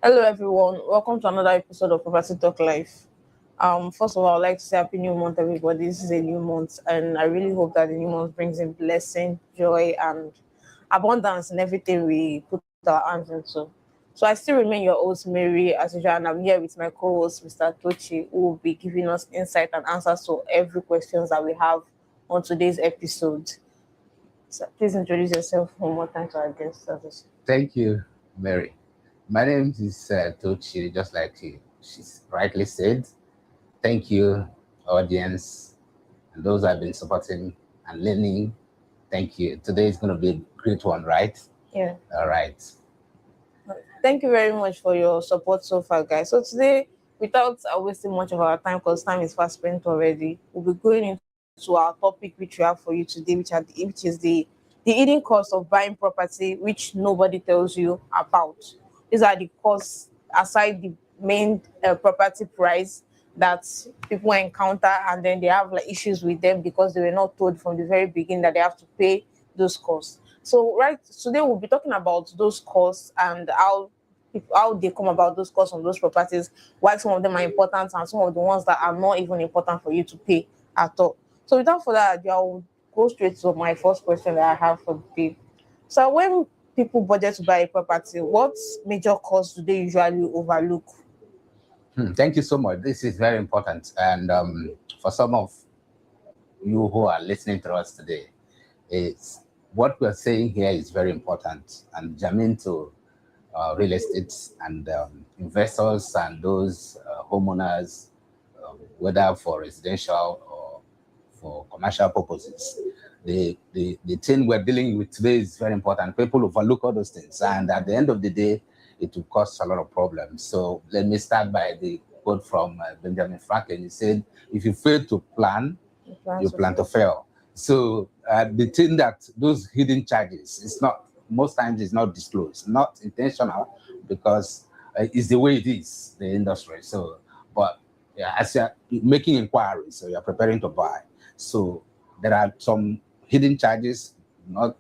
Hello, everyone. Welcome to another episode of Property Talk Life. First of all, I'd like to say Happy New Month, everybody. This is a new month, and I really hope that the new month brings in blessing, joy, and abundance in everything we put our hands into. So I still remain your host, Mary, as usual, and I'm here with my co-host, Mr. Tochi, who will be giving us insight and answers to every questions that we have on today's episode. So please introduce yourself one more time to our guests. Thank you, Mary. My name is Tochi, just like she's rightly said. Thank you, audience, and those who have been supporting and learning. Thank you. Today is going to be a great one, right? Yeah. All right. Thank you very much for your support so far, guys. So today, without wasting much of our time, because time is fast spent already, we'll be going into our topic which we have for you today, which is the hidden cost of buying property, which nobody tells you about. These are the costs aside the main property price that people encounter, and then they have like issues with them because they were not told from the very beginning that they have to pay those costs. So right today we'll be talking about those costs and how they come about those costs on those properties, why some of them are important and some of the ones that are not even important for you to pay at all. So without further ado, I'll go straight to my first question that I have for the day. So when people budget to buy a property, what major costs do they usually overlook? Thank you so much. This is very important. And for some of you who are listening to us today, it's what we're saying here is very important and germane to real estate and investors and those homeowners, whether for residential or for commercial purposes. The thing we're dealing with today is very important. People overlook all those things, and at the end of the day, it will cause a lot of problems. So let me start by the quote from Benjamin Franklin. He said, "If you fail to plan, you plan to fail." So the thing that those hidden charges, it's not, most times it's not disclosed, not intentional, because it's the way it is, the industry. So, but yeah, as you're making inquiries, so you're preparing to buy. So there are some hidden charges, not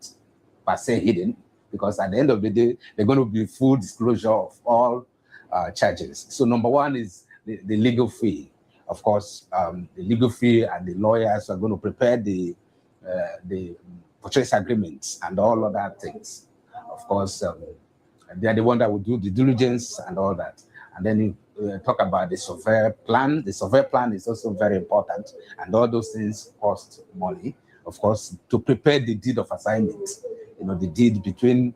per se hidden, because at the end of the day, they're going to be full disclosure of all charges. So number one is the legal fee. Of course, the legal fee and the lawyers are going to prepare the purchase agreements and all other things. Of course, they are the one that will do the diligence and all that. And then you talk about the survey plan. The survey plan is also very important, and all those things cost money. Of course, to prepare the deed of assignment, the deed between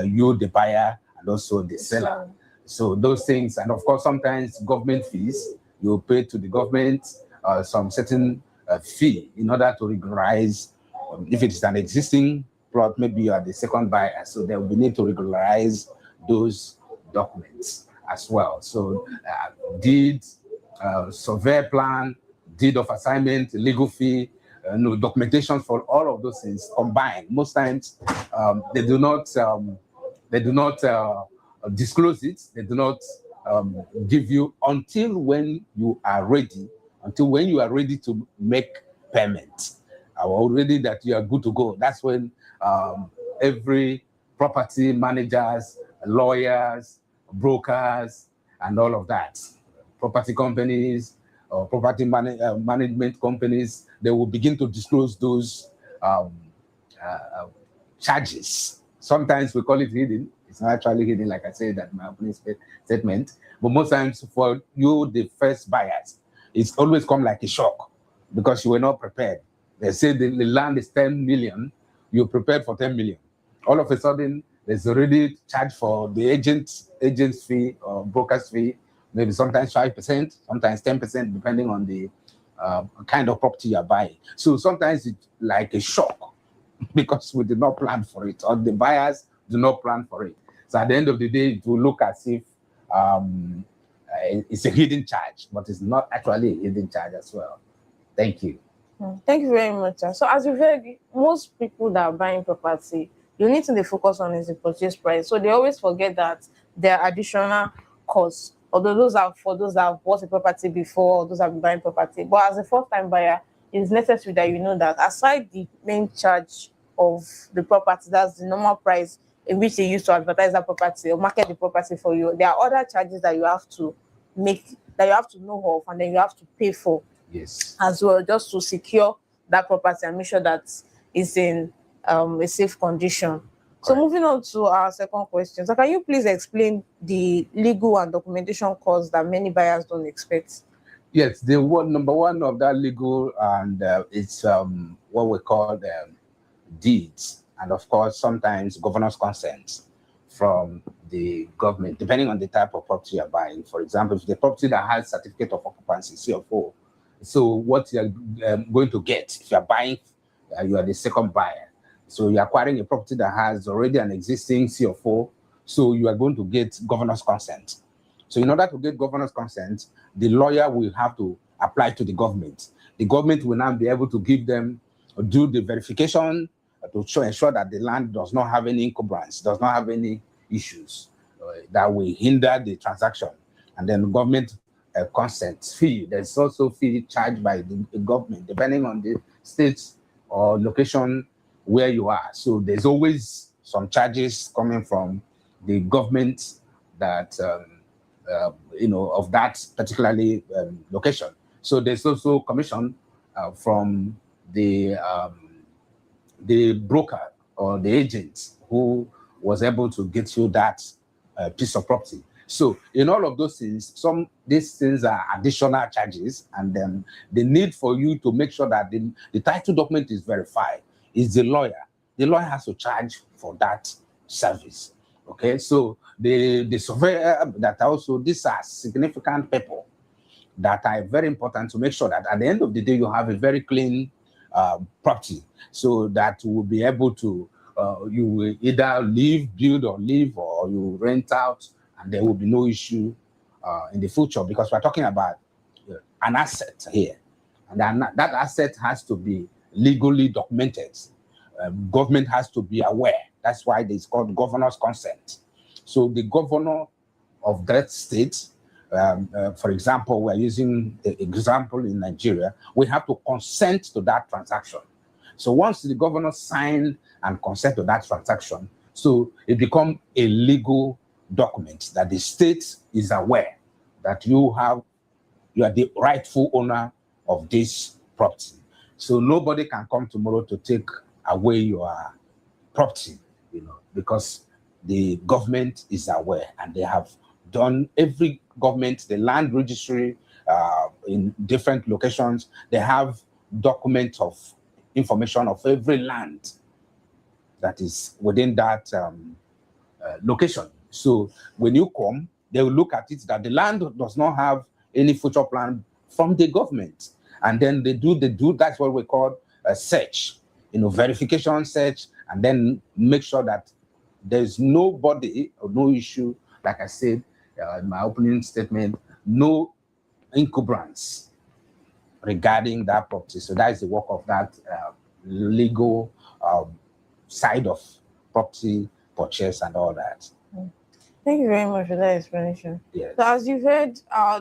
you, the buyer, and also the seller. So those things, and of course, sometimes government fees, you pay to the government some certain fee in order to regularize. If it is an existing plot, maybe you are the second buyer, so there will be need to regularize those documents as well. So deed, survey plan, deed of assignment, legal fee, documentation for all of those things combined. Most times they do not disclose it. They do not give you until when you are ready, to make payment, already that you are good to go. That's when every property managers, lawyers, brokers, and all of that, property companies or property management companies, they will begin to disclose those charges. Sometimes we call it hidden. It's not actually hidden, like I said that in my opening statement. But most times for you, the first buyers, it's always come like a shock because you were not prepared. They say the land is 10 million, you prepared for 10 million. All of a sudden, there's already charge for the agent's fee or broker's fee, maybe sometimes 5%, sometimes 10%, depending on the kind of property you're buying. So sometimes it's like a shock because we did not plan for it, or the buyers do not plan for it. So at the end of the day, it will look as if it's a hidden charge, but it's not actually a hidden charge as well. Thank you. Thank you very much. So as you've heard, most people that are buying property, the only thing they focus on is the purchase price. So they always forget that there are additional costs, although those are for those that have bought a property before, those that have been buying property. But as a first-time buyer, it's necessary that you know that aside the main charge of the property, that's the normal price in which they use to advertise that property or market the property for you. There are other charges that you have to make, that you have to know of, and then you have to pay for Yes. as well, just to secure that property and make sure that it's in a safe condition. So Correct. moving on to our second question. So can you please explain the legal and documentation costs that many buyers don't expect? Yes, the one number one of that legal and it's what we call deeds, and of course sometimes governor's consent from the government, depending on the type of property you're buying. For example, if the property that has certificate of occupancy (CFO), so what you're going to get if you're buying, you are the second buyer. So you're acquiring a property that has already an existing CFO, so you are going to get governor's consent. So in order to get governor's consent, the lawyer will have to apply to the government. The government will now be able to give them, do the verification to ensure that the land does not have any encumbrance, does not have any issues that will hinder the transaction. And then government consent fee. There's also fee charged by the government, depending on the state or location where you are. So there's always some charges coming from the government that of that particularly location. So there's also commission from the broker or the agent who was able to get you that piece of property. So in all of those things, these things are additional charges, and then the need for you to make sure that the title document is verified is the lawyer. The lawyer has to charge for that service. Okay, so the surveyor, that also, these are significant people that are very important to make sure that at the end of the day you have a very clean property, so that you will be able to you will either build or live, or you rent out, and there will be no issue in the future, because we're talking about an asset here, and that asset has to be legally documented. Government has to be aware. That's why it's called governor's consent. So the governor of that state, for example, we're using the example in Nigeria, we have to consent to that transaction. So once the governor signed and consent to that transaction, so it becomes a legal document that the state is aware that you are the rightful owner of this property. So nobody can come tomorrow to take away your property, because the government is aware, and they have done, every government, the land registry in different locations, they have documents of information of every land that is within that location. So when you come, they will look at it that the land does not have any future plan from the government, and then they do that's what we call a search, verification search, and then make sure that there's nobody or no issue, like I said in my opening statement, no encumbrance regarding that property. So that is the work of that legal side of property purchase and all that. Thank you very much for that explanation. Yes. So as you've heard,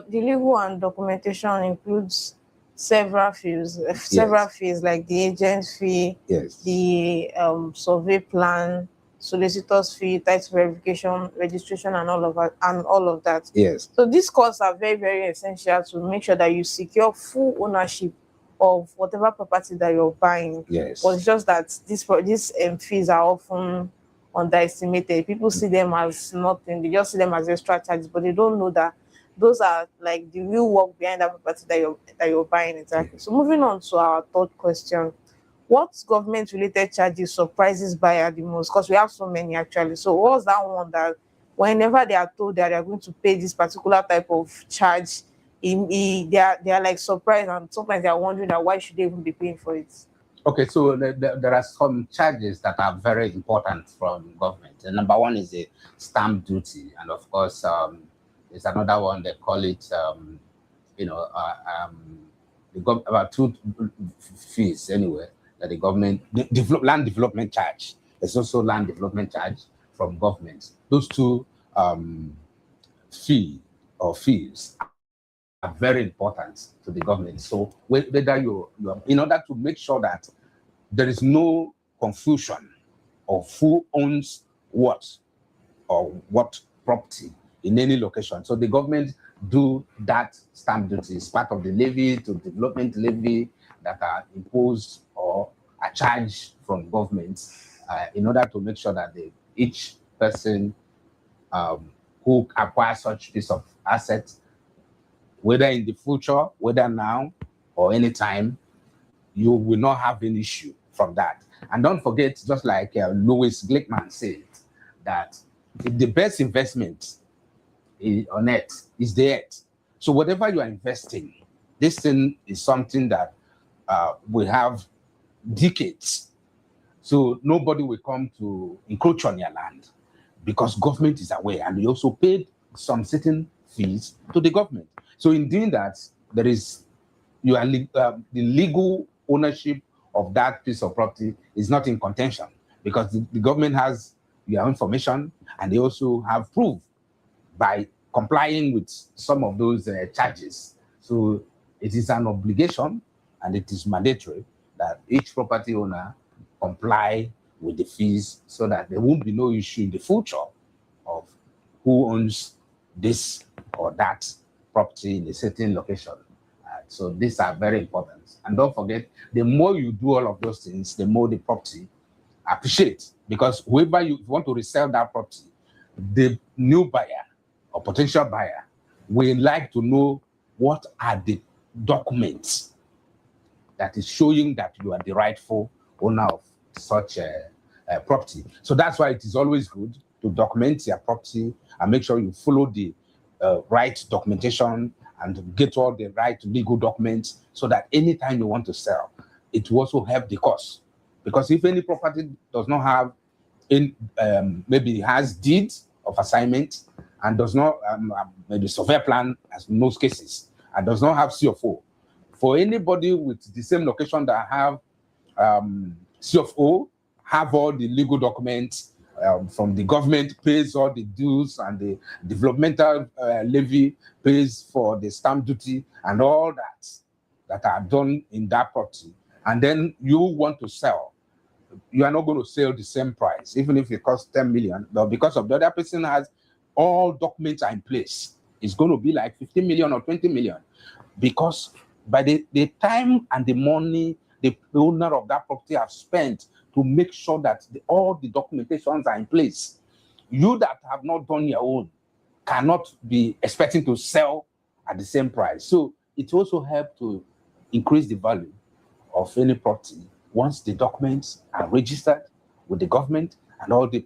the legal and documentation includes several fees, like the agent fee, Yes. the survey plan, solicitor's fee, title verification, registration, and all of that. Yes. So these costs are very, very essential to make sure that you secure full ownership of whatever property that you're buying. Yes. But it's just that these fees are often underestimated. People see them as nothing. They just see them as extra charges, but they don't know that those are like the real work behind that property that you're buying. Exactly. So moving on to our third question. What government-related charges surprises buyer the most? Because we have so many actually. So what's that one that whenever they are told that they are going to pay this particular type of charge, they are like surprised, and sometimes they are wondering that why should they even be paying for it? Okay, so there are some charges that are very important from government. The number one is the stamp duty, and of course, there's another one they call it, about two fees anyway that the government land development charge. There's also land development charge from government. Those two fees are very important to the government. So whether you in order to make sure that there is no confusion of who owns what or what property in any location. So the government do that stamp duty. It's part of the levy to development levy that are imposed or are charged from government in order to make sure that each person who acquires such piece of asset, whether in the future, whether now or anytime, you will not have an issue from that. And don't forget, just like Louis Glickman said, that the best investment on earth is the earth. So whatever you are investing, this thing is something that will have decades. So nobody will come to encroach on your land because government is aware, and we also paid some certain fees to the government. So in doing that, there is the legal ownership of that piece of property is not in contention because the government has your information, and they also have proof by complying with some of those charges. So it is an obligation, and it is mandatory that each property owner comply with the fees so that there won't be no issue in the future of who owns this or that property in a certain location. So these are very important. And don't forget, the more you do all of those things, the more the property appreciates. Because whoever you want to resell that property, the new buyer or potential buyer will like to know what are the documents that is showing that you are the rightful owner of such a property. So that's why it is always good to document your property and make sure you follow the right documentation and get all the right legal documents so that anytime you want to sell, it will also help the cause. Because if any property does not have, maybe has deeds of assignment and does not, maybe survey plan, as in most cases, and does not have CFO, for anybody with the same location that have CFO, have all the legal documents from the government, pays all the dues and the developmental levy, pays for the stamp duty and all that are done in that property. And then you want to sell, you are not going to sell the same price, even if it costs 10 million, but because of the other person has all documents are in place, it's going to be like 15 million or 20 million. Because by the time and the money the owner of that property have spent to make sure that all the documentations are in place, you that have not done your own cannot be expecting to sell at the same price. So it also helps to increase the value of any property once the documents are registered with the government and all the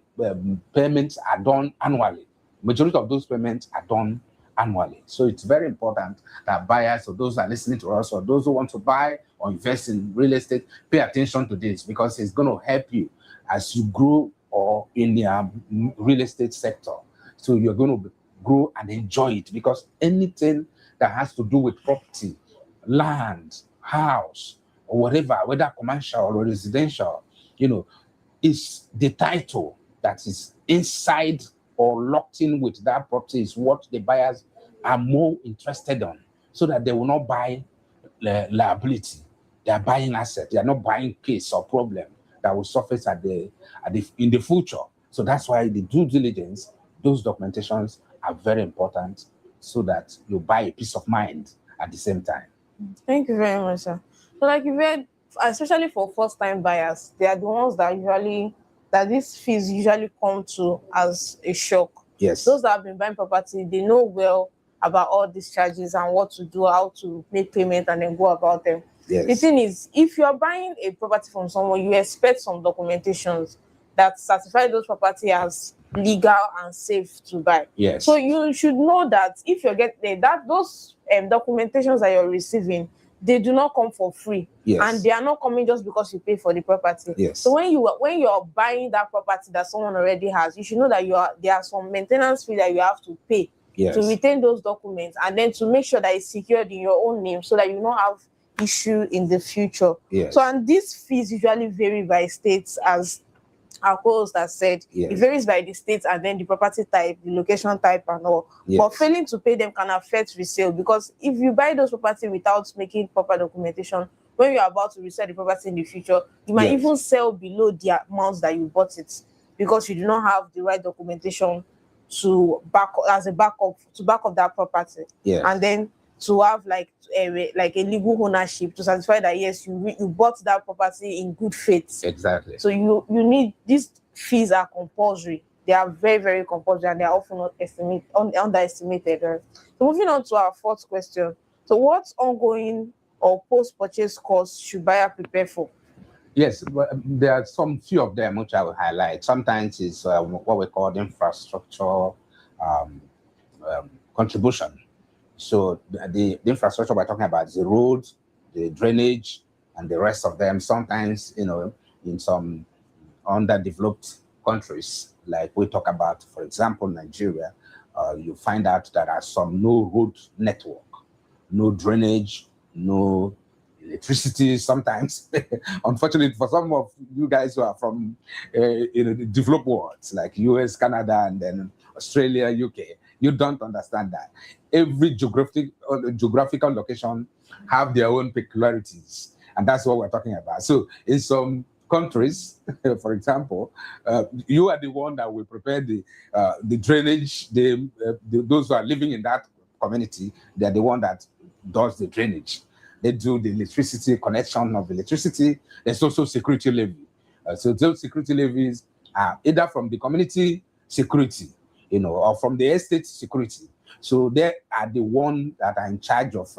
payments are done annually. Majority of those payments are done annually. So it's very important that buyers or those that are listening to us or those who want to buy or invest in real estate pay attention to this, because it's going to help you as you grow or in the real estate sector. So you're going to grow and enjoy it, because anything that has to do with property, land, house, or whatever, whether commercial or residential, is the title that is inside or locked in with that property is what the buyers are more interested on, so that they will not buy liability. They are buying asset. They are not buying case or problem that will surface in the future. So that's why the due diligence, those documentations are very important, so that you buy a peace of mind at the same time. Thank you very much, sir. So, like you read, especially for first-time buyers, they are the ones that these fees usually come to as a shock. Yes. Those that have been buying property, they know well about all these charges and what to do, how to make payment, and then go about them. Yes. The thing is, if you are buying a property from someone, you expect some documentations that certify those property as legal and safe to buy. Yes. So you should know that if you're getting those documentations that you're receiving, they do not come for free. Yes. And they are not coming just because you pay for the property. Yes. So when you're buying that property that someone already has, you should know that there are some maintenance fee that you have to pay. Yes. To retain those documents, and then to make sure that it's secured in your own name, so that you don't have issue in the future. Yes. So, and these fees usually vary by states, as our co-host has said. Yes. It varies by the state and then the property type, the location type, and all. Yes. But failing to pay them can affect resale, because if you buy those property without making proper documentation, when you're about to resell the property in the future, you might Yes. even sell below the amounts that you bought it. because you do not have the right documentation to back as a backup to back up that property. Yes. And then to have like a legal ownership to satisfy that yes, you bought that property in good faith. Exactly. So you need, these fees are compulsory. They are very, very compulsory, and they are often not underestimated. So moving on to our fourth question. So what ongoing or post-purchase costs should buyer prepare for? Yes, but there are some few of them which I will highlight. Sometimes it's what we call infrastructure contribution. So the infrastructure we're talking about is the roads, the drainage, and the rest of them. Sometimes, in some underdeveloped countries, like we talk about, for example, Nigeria, you find out there are some no road network, no drainage, no electricity sometimes. Unfortunately, for some of you guys who are from the developed worlds, like US, Canada, and then Australia, UK, you don't understand that. Every geographical location have their own peculiarities, and that's what we're talking about. So in some countries, for example, you are the one that will prepare the drainage. Those who are living in that community, they're the one that does the drainage. They do the electricity connection of electricity. There's also security levy. So those security levies are either from the community security, or from the estate security. So they are the ones that are in charge of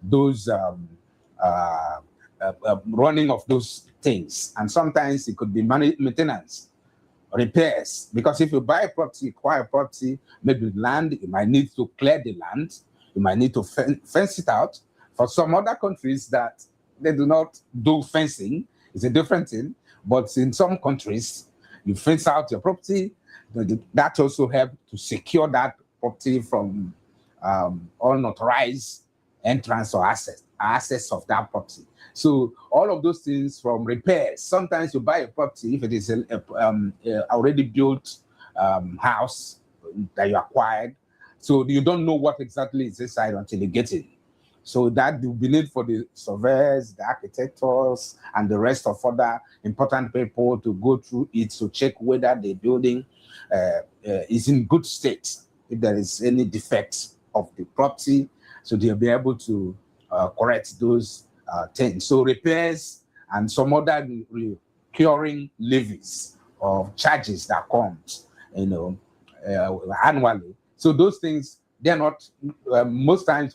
those running of those things. And sometimes it could be maintenance, repairs. Because if you buy a property, acquire a property, maybe land, you might need to clear the land. You might need to fence it out. For some other countries that they do not do fencing, it's a different thing. But in some countries, you fence out your property. That also helps to secure that property from unauthorized entrance or access of that property. So all of those things, from repairs. Sometimes you buy a property, if it is a already built house that you acquired, so you don't know what exactly is inside until you get in. So that will be need for the surveyors, the architects, and the rest of other important people to go through it to check whether the building is in good state, if there is any defects of the property, so they'll be able to correct those things. So repairs and some other recurring levies or charges that comes, annually. So those things, they're not, most times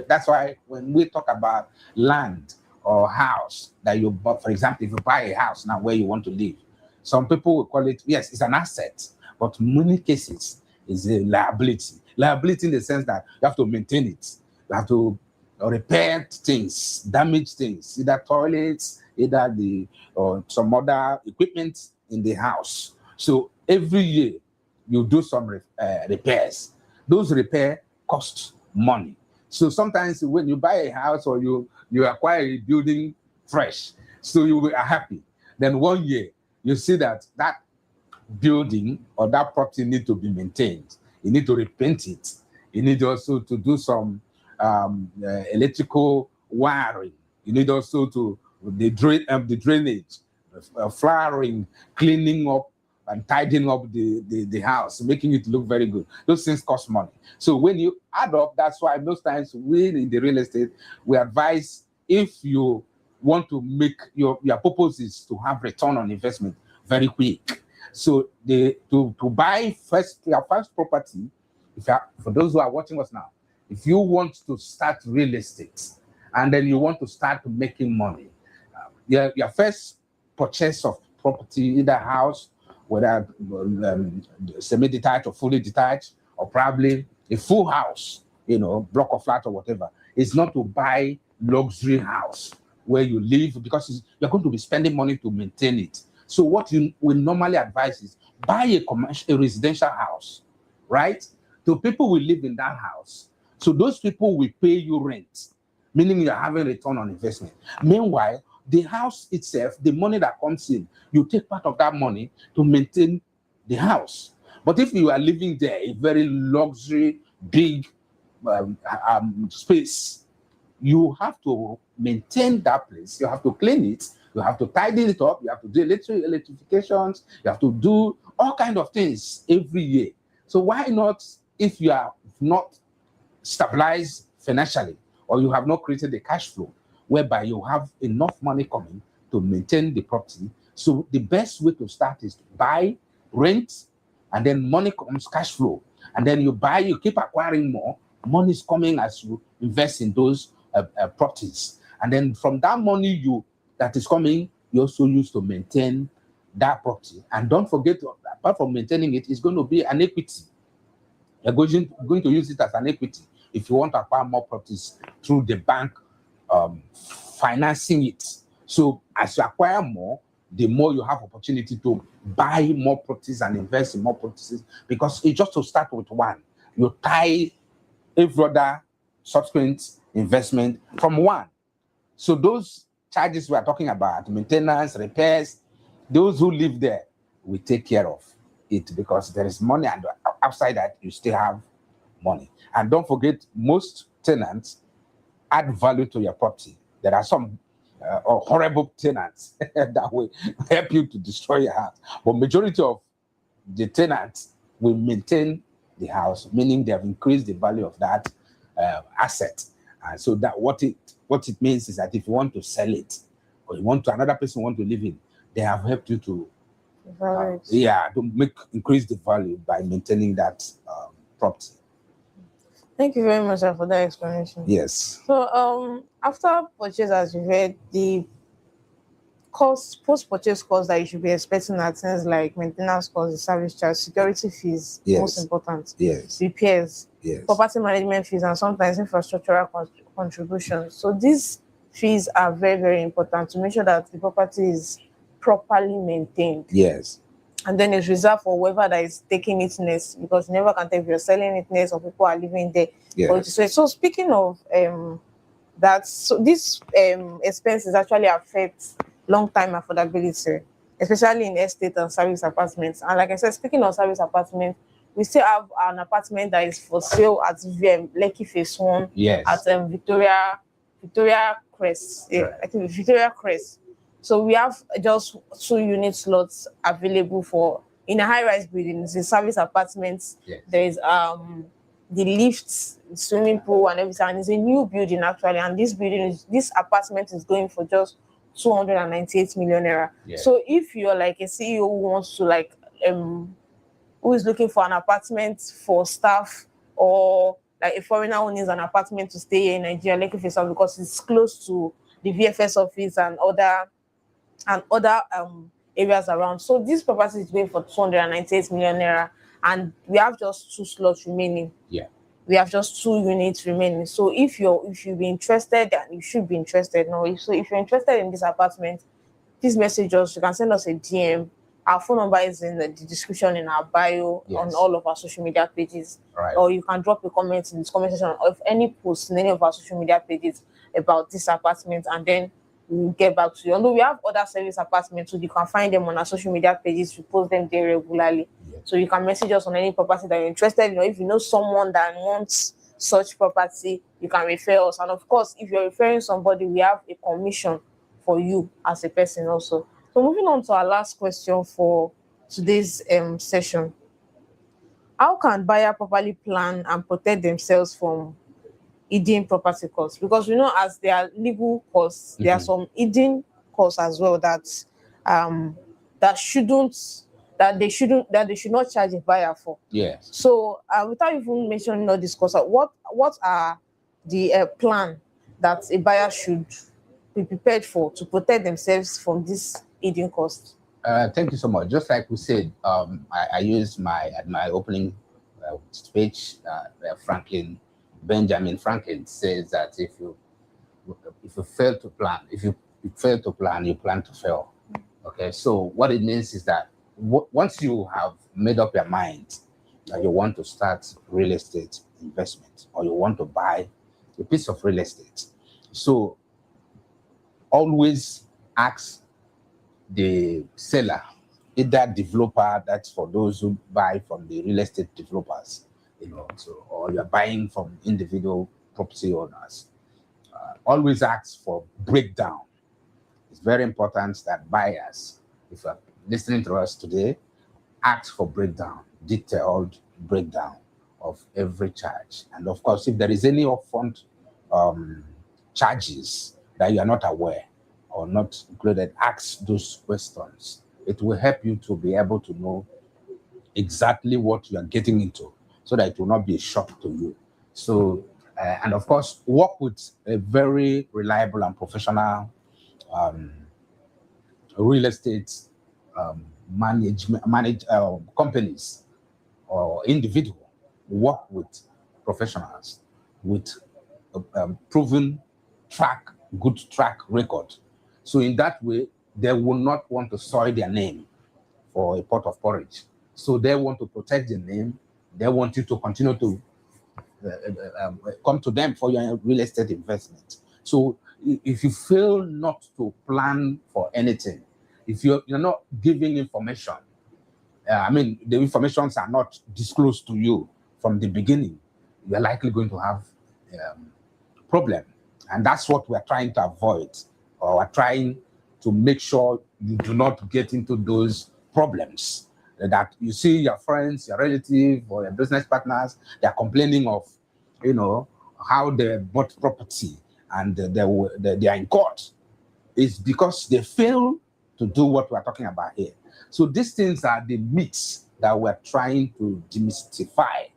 that's why when we talk about land or house that you bought, for example, if you buy a house now where you want to live, some people will call it, yes, it's an asset, but in many cases it's a liability. Liability in the sense that you have to maintain it. You have to repair things, damage things, either toilets, either or some other equipment in the house. So every year you do some repairs. Those repairs cost money. So sometimes when you buy a house or you acquire a building fresh, so you are happy. Then one year you see that building or that property need to be maintained. You need to repaint it. You need also to do some electrical wiring. You need also to the drainage, flooring, cleaning up and tidying up the house, making it look very good. Those things cost money. So when you add up, that's why most times we in the real estate, we advise, if you want to make your purpose is to have return on investment very quick. So to buy your first property, for those who are watching us now, if you want to start real estate and then you want to start making money, your first purchase of property, either house, whether semi-detached or fully detached, or probably a full house, block of flat or whatever, is not to buy luxury house where you live, because you're going to be spending money to maintain it. So what we normally advise is buy a residential house, right? So people will live in that house. So those people will pay you rent, meaning you're having return on investment. Meanwhile, the house itself, the money that comes in, you take part of that money to maintain the house. But if you are living there, a very luxury, big space, you have to maintain that place. You have to clean it. You have to tidy it up. You have to do electrifications. You have to do all kind of things every year. So why not, if you are not stabilized financially, or you have not created a cash flow whereby you have enough money coming to maintain the property? So the best way to start is to buy, rent, and then money comes, cash flow. And then you buy, you keep acquiring more. Money is coming as you invest in those properties. And then from that money that is coming, you also use to maintain that property. And don't forget, apart from maintaining it, it's going to be an equity. You're going to use it as an equity if you want to acquire more properties through the bank financing it. So as you acquire more, the more you have opportunity to buy more properties and invest in more properties, because it's just to start with one. You tie every other subsequent investment from one. So those charges we are talking about, maintenance, repairs, those who live there will take care of it, because there is money, and outside that you still have money. And don't forget, most tenants add value to your property. There are some horrible tenants that will help you to destroy your house, but majority of the tenants will maintain the house, meaning they have increased the value of that asset. And so that what it means is that if you want to sell it, or you want to, another person want to live in, they have helped you to increase the value by maintaining that property. Thank you very much, sir, for that explanation. Yes. So after purchase, as you read, the post-purchase costs that you should be expecting are things like maintenance costs, service charge, security fees, most important, repairs, property management fees, and sometimes infrastructural contributions. So these fees are very, very important to make sure that the property is properly maintained. Yes. And then it's reserved for whoever that is taking it next, because you never can tell if you're selling it next or people are living there. Yes. So speaking of that, so these expenses actually affect long-time affordability, especially in estate and service apartments. And like I said, speaking of service apartments, we still have an apartment that is for sale at Lekki Phase 1 at Victoria Crest. Yeah, I think Victoria Crest. So we have just 2 unit slots available for in a high-rise building. It's a service apartment. There is the lifts, swimming pool, and everything. And it's a new building actually. And this apartment is going for just 298 million naira. So if you're like a CEO who wants to who is looking for an apartment for staff, or like a foreigner who needs an apartment to stay here in Nigeria, Lekki Phase 1, because it's close to the VFS office and other areas around. So this property is going for 298 million naira, and we have just 2 slots remaining. We have just 2 units remaining. So if you've been interested, and you should be interested now. So if you're interested in this apartment, please message us. You can send us a DM. Our phone number is in the description in our bio on all of our social media pages. Or you can drop a comment in this comment section of any post in any of our social media pages about this apartment, and then we'll get back to you. Although we have other service apartments, so you can find them on our social media pages. We post them there regularly. So you can message us on any property that you're interested in, or if you know someone that wants such property, you can refer us. And of course, if you're referring somebody, we have a commission for you as a person also. So moving on to our last question for today's session. How can buyer properly plan and protect themselves from hidden property costs? Because we know, as there are legal costs, there are some hidden costs as well that they should not charge a buyer for. So without even mentioning all this costs, what are the plan that a buyer should be prepared for to protect themselves from this hidden costs? Thank you so much. Just like we said, I used my opening speech. Benjamin Franklin says that if you fail to plan, you plan to fail. Okay, so what it means is that once you have made up your mind that you want to start real estate investment, or you want to buy a piece of real estate, so always ask the seller, either developer, that's for those who buy from the real estate developers, or you're buying from individual property owners. Always ask for breakdown. It's very important that buyers, if you're listening to us today, ask for breakdown, detailed breakdown of every charge. And of course, if there is any upfront charges that you are not aware or not included, ask those questions. It will help you to be able to know exactly what you are getting into so that it will not be a shock to you. So, and of course, work with a very reliable and professional real estate companies or individual. Work with professionals with proven good track record. So in that way, they will not want to soil their name for a pot of porridge. So they want to protect their name. They want you to continue to come to them for your real estate investment. So if you fail not to plan for anything, if you're not giving information, the informations are not disclosed to you from the beginning, you're likely going to have problem. And that's what we're trying to avoid, or we're trying to make sure you do not get into those problems. That you see your friends, your relatives, or your business partners, they're complaining of, how they bought property and they are in court. It's because they fail to do what we're talking about here. So these things are the myths that we're trying to demystify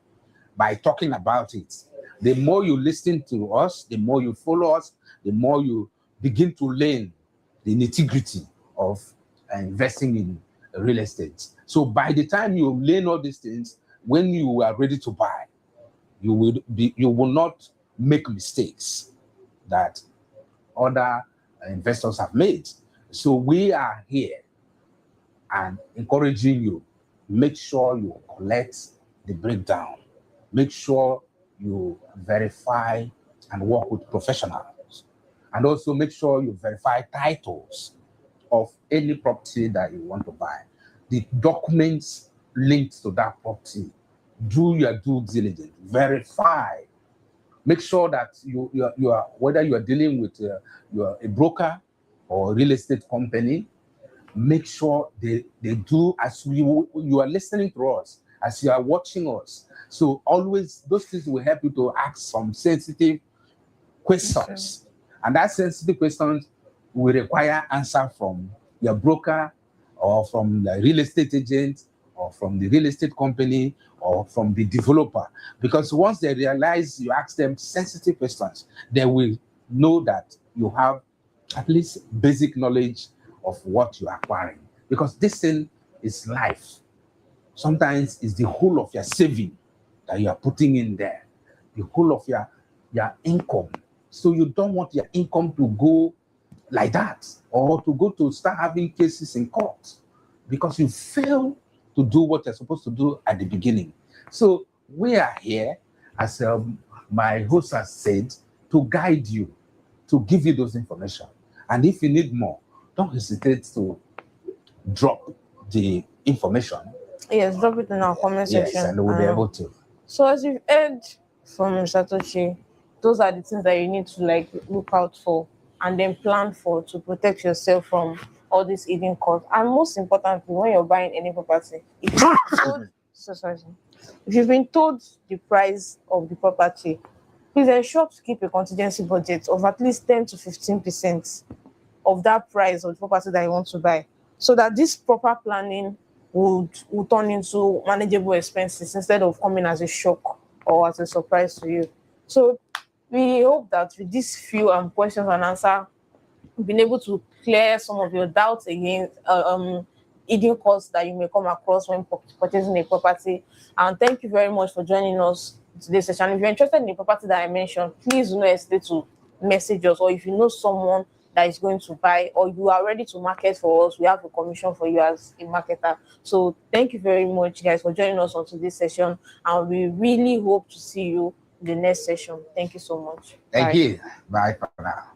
by talking about it. The more you listen to us, the more you follow us, the more you begin to learn the nitty-gritty of investing in real estate. So by the time you learn all these things, when you are ready to buy, you will not make mistakes that other investors have made. So we are here and encouraging you, make sure you collect the breakdown. Make sure you verify and work with professionals. And also make sure you verify titles of any property that you want to buy. The documents linked to that property. Do your due diligence. Verify. Make sure that you are whether you are dealing with you are a broker or a real estate company, make sure they do as you are listening to us, as you are watching us. So always those things will help you to ask some sensitive questions. Okay. And that sensitive questions will require answer from your broker or from the real estate agent or from the real estate company or from the developer. Because once they realize you ask them sensitive questions, they will know that you have at least basic knowledge of what you are acquiring. Because this thing is life. Sometimes it's the whole of your saving that you are putting in there, the whole of your income. So you don't want your income to go like that, or to start having cases in court because you fail to do what you're supposed to do at the beginning. So we are here, as my host has said, to guide you, to give you those information. And if you need more, don't hesitate to drop the information. Yes, drop it in our comment section. Yes, and we'll be able to. So as you've heard from Satoshi, those are the things that you need to look out for and then plan for to protect yourself from all these hidden costs. And most importantly, when you're buying any property, if you've been told the price of the property, please ensure to keep a contingency budget of at least 10 to 15% of that price of the property that you want to buy, so that this proper planning would turn into manageable expenses instead of coming as a shock or as a surprise to you. So we hope that with these few questions and answers, we've been able to clear some of your doubts against hidden costs that you may come across when purchasing a property. And thank you very much for joining us in today's session. If you're interested in the property that I mentioned, please do not hesitate to message us, or if you know someone that is going to buy, or you are ready to market for us, we have a commission for you as a marketer. So thank you very much, guys, for joining us on today's session, and we really hope to see you in the next session. Thank you so much. Thank you. Bye for now.